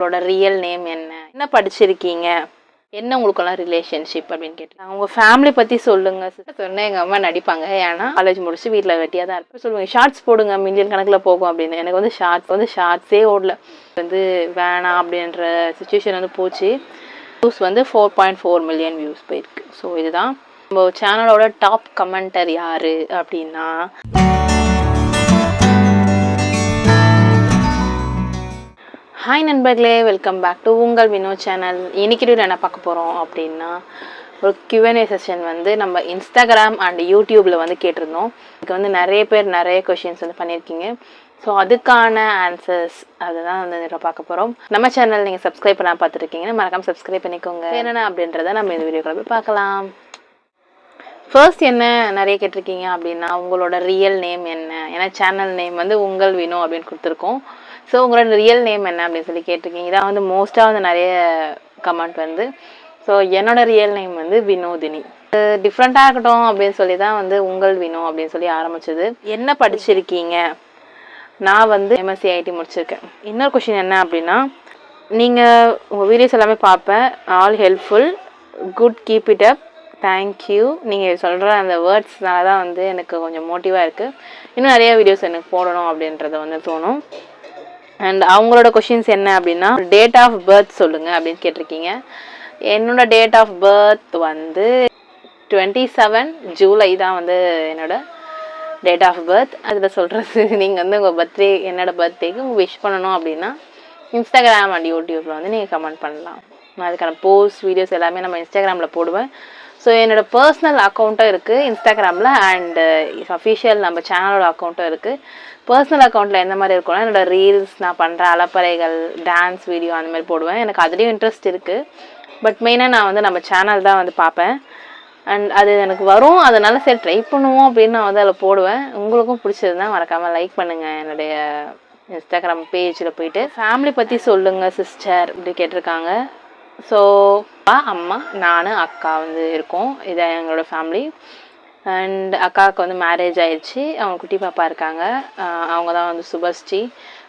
உங்களோட real name என்ன, என்ன படிச்சிருக்கீங்க, என்ன உங்களுக்கெல்லாம் ரிலேஷன்ஷிப் அப்படின்னு கேட்டாங்க. உங்கள் ஃபேமிலி பற்றி சொல்லுங்கள் சொன்னேன். எங்கள் அம்மா நடிப்பாங்க, ஏன்னா காலேஜ் முடிச்சு வீட்டில் வெட்டியாக தான் இருப்பேன். சொல்லுவாங்க ஷார்ட்ஸ் போடுங்க மில்லியன் கணக்கில் போகும் அப்படின்னு. எனக்கு வந்து ஷார்ட்ஸே ஓடல, வந்து வேணாம் அப்படின்ற சுச்சுவேஷன் வந்து போச்சு. வியூஸ் வந்து 4.4 மில்லியன் வியூஸ் போயிருக்கு. ஸோ இதுதான் நம்ம சேனலோட டாப் கமெண்டர் யார் அப்படின்னா, ஹாய் நண்பர்களே, வெல்கம் பேக் டு உங்கள் வினோ சேனல். இன்னைக்கு என்ன பார்க்க போகிறோம் அப்படின்னா, ஒரு Q&A செஷன் வந்து நம்ம இன்ஸ்டாகிராம் அண்ட் யூடியூப்பில் வந்து கேட்டிருந்தோம். இதுக்கு வந்து நிறைய பேர் நிறைய கொஷின்ஸ் வந்து பண்ணியிருக்கீங்க. ஸோ அதுக்கான ஆன்சர்ஸ் அதுதான் வந்து இதில் பார்க்க போகிறோம். நம்ம சேனல் நீங்கள் சப்ஸ்கிரைப் பண்ணால் பார்த்துருக்கீங்கன்னா மறக்காமல் சப்ஸ்கிரைப் பண்ணிக்கோங்க. என்னென்ன அப்படின்றத நம்ம இந்த வீடியோக்குள்ள போய் பார்க்கலாம். ஃபர்ஸ்ட் என்ன நிறைய கேட்டிருக்கீங்க அப்படின்னா, உங்களோட ரியல் நேம் என்ன, ஏன்னா சேனல் நேம் வந்து உங்கள் வினோ அப்படின்னு கொடுத்துருக்கோம். ஸோ உங்களோட ரியல் நேம் என்ன அப்படின்னு சொல்லி கேட்டிருக்கீங்க. இதான் வந்து மோஸ்ட்டாக வந்து நிறைய கமெண்ட் வந்து. ஸோ என்னோட ரியல் நேம் வந்து வினோதினி. டிஃப்ரெண்ட்டாக இருக்கட்டும் அப்படின்னு சொல்லி தான் வந்து உங்கள் வினோ அப்படின்னு சொல்லி ஆரம்பிச்சது. என்ன படிச்சிருக்கீங்க? நான் வந்து MSc IT முடிச்சிருக்கேன். இன்னொரு கொஷின் என்ன அப்படின்னா, நீங்கள் உங்கள் வீடியோஸ் எல்லாமே பார்ப்பேன், all helpful, good, keep it up, thank you. நீங்கள் சொல்கிற அந்த வேர்ட்ஸ்னால தான் வந்து எனக்கு கொஞ்சம் மோட்டிவாக இருக்குது. இன்னும் நிறைய வீடியோஸ் எனக்கு போடணும் அப்படின்றத வந்து தோணும். அண்ட் அவங்களோட கொஷின்ஸ் என்ன அப்படின்னா, டேட் ஆஃப் பர்த் சொல்லுங்கள் அப்படின்னு கேட்டிருக்கீங்க. என்னோட டேட் ஆஃப் பர்த் வந்து 27 ஜூலை தான் வந்து என்னோட டேட் ஆஃப் பர்த். அதில் சொல்கிறது, நீங்கள் வந்து உங்கள் பர்த்டே, என்னோட பர்த்டேக்கு விஷ் பண்ணணும் அப்படின்னா இன்ஸ்டாகிராம் அண்ட் யூடியூப்பில் வந்து நீங்கள் கமெண்ட் பண்ணலாம். அதுக்கான போஸ்ட் வீடியோஸ் எல்லாமே நம்ம இன்ஸ்டாகிராமில் போடுவேன். ஸோ என்னோடய பர்சனல் அக்கௌண்ட்டும் இருக்குது இன்ஸ்டாகிராமில், அண்டு அஃபிஷியல் நம்ம சேனலோட அக்கௌண்ட்டும் இருக்குது. பர்சனல் அக்கௌண்ட்டில் எந்த மாதிரி இருக்கும்னா, என்னோடய ரீல்ஸ், நான் பண்ணுற அலப்பறைகள், டான்ஸ் வீடியோ அந்த மாதிரி போடுவேன். எனக்கு அதுலேயும் இன்ட்ரெஸ்ட் இருக்குது. பட் மெயினாக நான் வந்து நம்ம சேனல் தான் வந்து பார்ப்பேன். அண்ட் அது எனக்கு வரும், அதனால சரி ட்ரை பண்ணுவோம் அப்படின்னு நான் வந்து அதில் போடுவேன். உங்களுக்கும் பிடிச்சதுன்னா மறக்காமல் லைக் பண்ணுங்கள் என்னுடைய இன்ஸ்டாகிராம் பேஜில் போயிட்டு. ஃபேமிலி பற்றி சொல்லுங்கள் சிஸ்டர் அப்படி கேட்டிருக்காங்க. ஸோ அம்மா, நான், அக்கா வந்து இருக்கோம். இதான் எங்களோட ஃபேமிலி. அண்ட் அக்காவுக்கு வந்து மேரேஜ் ஆயிடுச்சு, அவங்க குட்டி பாப்பா இருக்காங்க. அவங்க தான் வந்து சுபஸ்ரீ.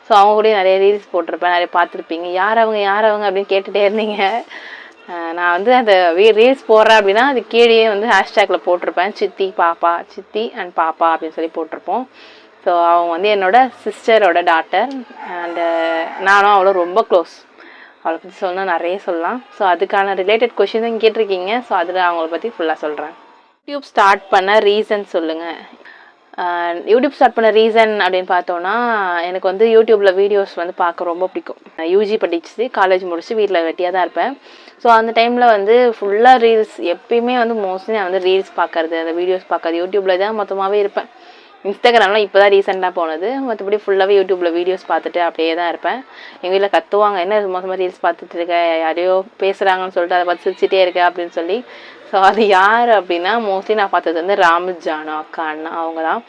ஸோ அவங்க கூட நிறைய ரீல்ஸ் போட்டிருப்பேன், நிறைய பார்த்துருப்பீங்க. யார் அவங்க அப்படின்னு கேட்டுகிட்டே இருந்தீங்க. நான் வந்து அந்த ரீல்ஸ் போடுறேன் அப்படின்னா அது கீழே வந்து ஹேஷ்டேக்கில் போட்டிருப்பேன், சித்தி பாப்பா, சித்தி அண்ட் பாப்பா அப்படின்னு சொல்லி போட்டிருப்போம். ஸோ அவங்க வந்து என்னோட சிஸ்டரோட டாட்டர். அண்டு நானும் அவ்வளோ ரொம்ப க்ளோஸ். அவளை பற்றி சொல்லணும், நிறைய சொல்லலாம். ஸோ அதுக்கான ரிலேட்டட் கொஷின் தான் கேட்டிருக்கீங்க. ஸோ அதில் அவங்கள பற்றி ஃபுல்லாக சொல்கிறேன். யூடியூப் ஸ்டார்ட் பண்ண ரீசன் சொல்லுங்கள். யூடியூப் ஸ்டார்ட் பண்ண ரீசன் அப்படின்னு பார்த்தோன்னா, எனக்கு வந்து யூடியூப்பில் வீடியோஸ் வந்து பார்க்க ரொம்ப பிடிக்கும். UG படிச்சு காலேஜ் முடிச்சு வீட்டில் வெட்டியாக தான் இருப்பேன். ஸோ அந்த டைமில் வந்து ஃபுல்லாக ரீல்ஸ், எப்பயுமே வந்து மோஸ்ட்லி நான் வந்து ரீல்ஸ் பார்க்கறது, அந்த வீடியோஸ் பார்க்கறது, யூடியூப்பில் தான் மொத்தமாகவே இருப்பேன். இன்ஸ்டாகிராம்லாம் இப்போ தான் ரீசெண்டாக போனது. மற்றபடி ஃபுல்லாகவே யூடியூப்பில் வீடியோஸ் பார்த்துட்டு அப்படியே தான் இருப்பேன். எங்கள் வீட்டில் கத்துவாங்க, என்ன மொத்தமாக ரீல்ஸ் பார்த்துட்டு இருக்க, யாரையோ பேசுகிறாங்கன்னு சொல்லிட்டு அதை பார்த்து சிரிச்சிட்டே இருக்க அப்படின்னு சொல்லி. ஸோ அது யார் அப்படின்னா, மோஸ்ட்லி நான் பார்த்தது வந்து ராமஜானு அக்கா அண்ணா, அவங்க தான்.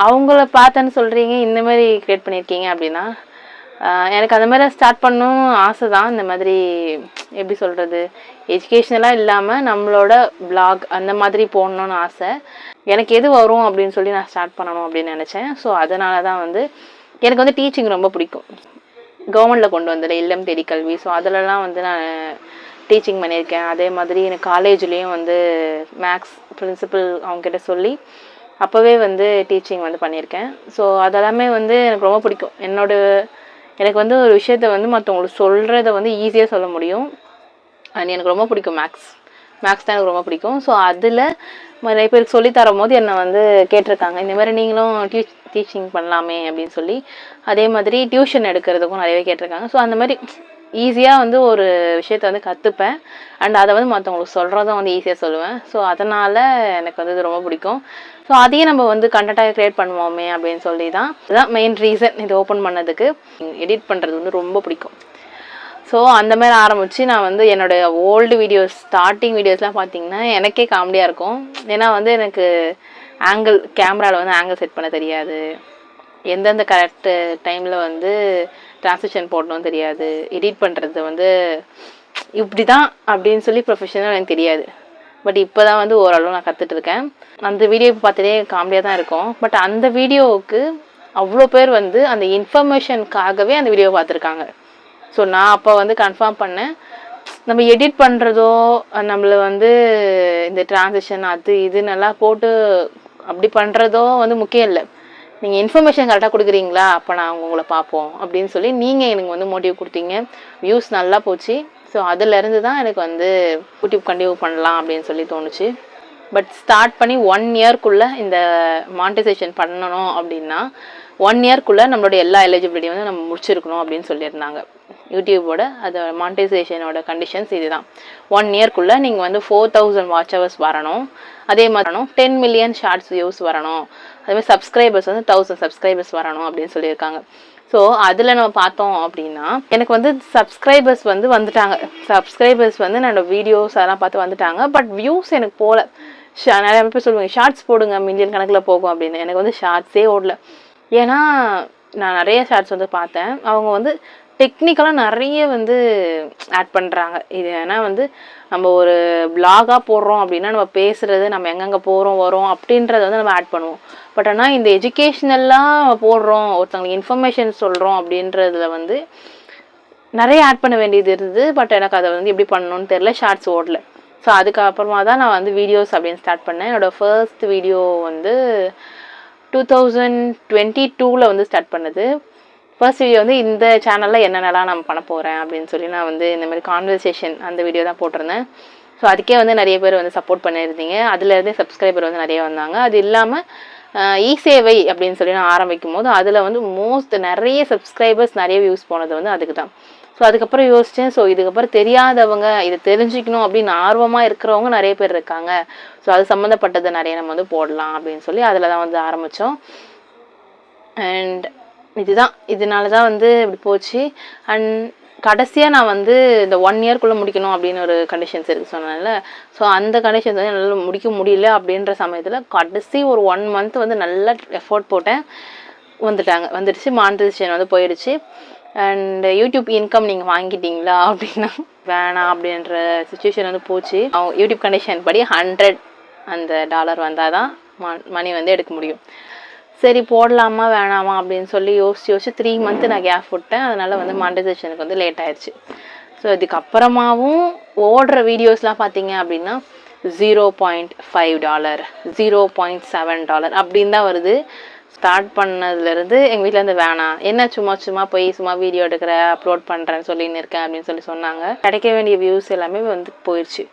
அவங்கள பார்த்தேன்னு சொல்கிறீங்க, இந்த மாதிரி க்ரியேட் பண்ணியிருக்கீங்க அப்படின்னா, எனக்கு அந்த மாதிரி ஸ்டார்ட் பண்ணணும் ஆசை தான். இந்த மாதிரி எப்படி சொல்கிறது, எஜுகேஷ்னலாக இல்லாமல் நம்மளோட பிளாக் அந்த மாதிரி போடணுன்னு ஆசை. எனக்கு எது வரும் அப்படின்னு சொல்லி நான் ஸ்டார்ட் பண்ணணும் அப்படின்னு நினச்சேன். ஸோ அதனால தான் வந்து எனக்கு வந்து டீச்சிங் ரொம்ப பிடிக்கும். கவர்மெண்ட்டில் கொண்டு வந்தது இல்லம் தேடி கல்வி. ஸோ அதிலலாம் வந்து நான் டீச்சிங் பண்ணியிருக்கேன். அதே மாதிரி எனக்கு காலேஜ்லேயும் வந்து மேக்ஸ் பிரின்சிபல் அவங்ககிட்ட சொல்லி அப்போவே வந்து டீச்சிங் வந்து பண்ணியிருக்கேன். ஸோ அதெல்லாமே வந்து எனக்கு ரொம்ப பிடிக்கும். எனக்கு வந்து ஒரு விஷயத்த வந்து மற்றவங்களுக்கு சொல்கிறத வந்து ஈஸியாக சொல்ல முடியும். அண்ட் எனக்கு ரொம்ப பிடிக்கும் மேக்ஸ் தான் எனக்கு ரொம்ப பிடிக்கும். ஸோ அதில் நிறைய பேருக்கு சொல்லித்தரும் போது என்னை வந்து கேட்டிருக்காங்க, இந்த மாதிரி நீங்களும் டீச்சிங் பண்ணலாமே அப்படின்னு சொல்லி. அதே மாதிரி டியூஷன் எடுக்கிறதுக்கும் நிறையவே கேட்டிருக்காங்க. ஸோ அந்த மாதிரி ஈஸியாக வந்து ஒரு விஷயத்த வந்து கற்றுப்பேன். அண்ட் அதை வந்து மற்றவங்களுக்கு சொல்கிறதும் வந்து ஈஸியாக சொல்லுவேன். ஸோ அதனால் எனக்கு வந்து இது ரொம்ப பிடிக்கும். ஸோ அதையே நம்ம வந்து கண்டென்ட்டாக க்ரியேட் பண்ணுவோமே அப்படின்னு சொல்லி தான் இதுதான் மெயின் ரீசன் இது ஓப்பன் பண்ணதுக்கு. எடிட் பண்ணுறது வந்து ரொம்ப பிடிக்கும். ஸோ அந்த மாதிரி ஆரம்பித்து நான் வந்து என்னோடய ஓல்டு வீடியோஸ், ஸ்டார்டிங் வீடியோஸ்லாம் பார்த்திங்கன்னா எனக்கே காமெடியாக இருக்கும். ஏன்னா வந்து எனக்கு கேமராவில் வந்து ஆங்கிள் செட் பண்ண தெரியாது, எந்தெந்த கரெக்ட் டைமில் வந்து ட்ரான்ஸ்லேஷன் போடணும்னு தெரியாது, எடிட் பண்ணுறது வந்து இப்படி தான் அப்படின்னு சொல்லி ப்ரொஃபஷனல் எனக்கு தெரியாது. பட் இப்போ தான் வந்து ஓரளவு நான் கற்றுட்ருக்கேன். அந்த வீடியோ இப்போ பார்த்துட்டே காமெடியாக தான் இருக்கும். பட் அந்த வீடியோவுக்கு அவ்வளோ பேர் வந்து அந்த இன்ஃபர்மேஷனுக்காகவே அந்த வீடியோ பார்த்துருக்காங்க. ஸோ நான் அப்போ வந்து கன்ஃபார்ம் பண்ணேன், நம்ம எடிட் பண்ணுறதோ நம்மளை வந்து இந்த டிரான்சிஷன் அது இது நல்லா போட்டு அப்படி பண்ணுறதோ வந்து முக்கியம் இல்லை. நீங்கள் இன்ஃபர்மேஷன் கரெக்டாக கொடுக்குறீங்களா, அப்போ நான் உங்களை பார்ப்போம் அப்படின்னு சொல்லி நீங்கள் எனக்கு வந்து மோட்டிவ் கொடுத்தீங்க. வியூஸ் நல்லா போச்சு. ஸோ அதுலேருந்து தான் எனக்கு வந்து யூடியூப் கண்டினியூ பண்ணலாம் அப்படின்னு சொல்லி தோணுச்சு. பட் ஸ்டார்ட் பண்ணி 1 இயர்க்குள்ளே இந்த மானிட்டைசேஷன் பண்ணணும் அப்படின்னா 1 இயர்க்குள்ளே நம்மளோட எல்லா எலிஜிபிலிட்டியும் வந்து நம்ம முடிச்சிருக்கணும் அப்படின்னு சொல்லியிருந்தாங்க. யூடியூபோட அது மானிட்டைசேஷனோட கண்டிஷன்ஸ் இதுதான். 1 இயர்க்குள்ளே நீங்கள் வந்து 4000 வாட்ச் ஹவர்ஸ் வரணும். அதே மாதிரி வரணும் 10 மில்லியன் ஷார்ட்ஸ் வியூஸ் வரணும். அதேமாதிரி சப்ஸ்கிரைபர்ஸ் வந்து 1000 சப்ஸ்கிரைபர்ஸ் வரணும் அப்படின்னு சொல்லியிருக்காங்க. ஸோ அதில் நம்ம பார்த்தோம் அப்படின்னா எனக்கு வந்து சப்ஸ்கிரைபர்ஸ் வந்து வந்துட்டாங்க. சப்ஸ்கிரைபர்ஸ் வந்து என்னோட வீடியோஸ் அதெல்லாம் பார்த்து வந்துட்டாங்க. பட் வியூஸ் எனக்கு போகல. நிறைய பேர் சொல்லுவாங்க ஷார்ட்ஸ் போடுங்க மில்லியன் கணக்கில் போகும் அப்படின்னு. எனக்கு வந்து ஷார்ட்ஸே ஓடல. ஏன்னா நான் நிறைய ஷார்ட்ஸ் வந்து பார்த்தேன். அவங்க வந்து டெக்னிக்கலாக நிறைய வந்து ஆட் பண்ணுறாங்க. இது ஏன்னா வந்து நம்ம ஒரு பிளாகாக போடுறோம் அப்படின்னா நம்ம பேசுகிறது, நம்ம எங்கெங்கே போகிறோம் வரோம் அப்படின்றத வந்து நம்ம ஆட் பண்ணுவோம். பட் ஆனால் இந்த எஜுகேஷ்னல்லாம் போடுறோம், ஒருத்தவங்களுக்கு இன்ஃபர்மேஷன் சொல்கிறோம் அப்படின்றதுல வந்து நிறைய ஆட் பண்ண வேண்டியது இருந்தது. பட் எனக்கு அதை வந்து எப்படி பண்ணணும்னு தெரில, ஷார்ட்ஸ் ஓடல. ஸோ அதுக்கப்புறமா தான் நான் வந்து வீடியோஸ் அப்படின்னு ஸ்டார்ட் பண்ணேன். என்னோடய ஃபர்ஸ்ட் வீடியோ வந்து 2022 வந்து ஸ்டார்ட் பண்ணது. ஃபர்ஸ்ட் வீடியோ வந்து இந்த சேனலில் என்னென்னலாம் நான் பண்ண போகிறேன் அப்படின்னு சொல்லி நான் வந்து இந்தமாதிரி கான்வர்சேஷன் அந்த வீடியோ தான் போட்டிருந்தேன். ஸோ அதுக்கே வந்து நிறைய பேர் வந்து சப்போர்ட் பண்ணியிருந்தீங்க. அதுலேருந்தே சப்ஸ்கிரைபர் வந்து நிறைய வந்தாங்க. அது இல்லாமல் இசேவை அப்படின்னு சொல்லி நான் ஆரம்பிக்கும் போது அதில் வந்து நிறைய சப்ஸ்கிரைபர்ஸ் நிறைய வியூஸ் போனது வந்து அதுக்கு தான். ஸோ அதுக்கப்புறம் யோசித்தேன், ஸோ இதுக்கப்புறம் தெரியாதவங்க இதை தெரிஞ்சுக்கணும் அப்படின்னு ஆர்வமாக இருக்கிறவங்க நிறைய பேர் இருக்காங்க. ஸோ அது சம்மந்தப்பட்டதை நிறைய நம்ம வந்து போடலாம் அப்படின்னு சொல்லி அதில் தான் வந்து ஆரம்பித்தோம். அண்ட் இதுதான் இதனால தான் வந்து இப்படி போச்சு. அண்ட் கடைசியாக நான் வந்து இந்த 1 இயர்க்குள்ளே முடிக்கணும் அப்படின்னு ஒரு கண்டிஷன்ஸ் இருக்குது சொன்னால. ஸோ அந்த கண்டிஷன்ஸ் வந்து என்னால் முடிக்க முடியல அப்படின்ற சமயத்தில் கடைசி ஒரு 1 மந்த் வந்து நல்லா எஃபோர்ட் போட்டேன். வந்துடுச்சு. மானிட்டைசேஷன் வந்து போயிடுச்சு. அண்ட் யூடியூப் இன்கம் நீங்கள் வாங்கிட்டீங்களா அப்படின்னா வேணாம் அப்படின்ற சுச்சுவேஷன் வந்து போச்சு. யூடியூப் கண்டிஷன் படி $100 வந்தால் தான் மணி வந்து எடுக்க முடியும். சரி போடலாமா வேணாமா அப்படின்னு சொல்லி யோசிச்சு 3 மந்த்து நான் கேப் விட்டேன். அதனால் வந்து மானிட்டைசேஷனுக்கு வந்து லேட் ஆயிடுச்சு. ஸோ இதுக்கப்புறமாவும் ஓடுற வீடியோஸ்லாம் பார்த்தீங்க அப்படின்னா $0.5 $0.7 அப்படின்னு தான் வருது. ஸ்டார்ட் பண்ணதுலேருந்து எங்கள் வீட்டில் இருந்து வேணாம், என்ன சும்மா போய் வீடியோ எடுக்கிற அப்லோட் பண்ணுறேன்னு சொல்லின்னு இருக்கேன் அப்படின்னு சொல்லி சொன்னாங்க. கிடைக்க வேண்டிய வியூஸ் எல்லாமே வந்து போயிடுச்சு.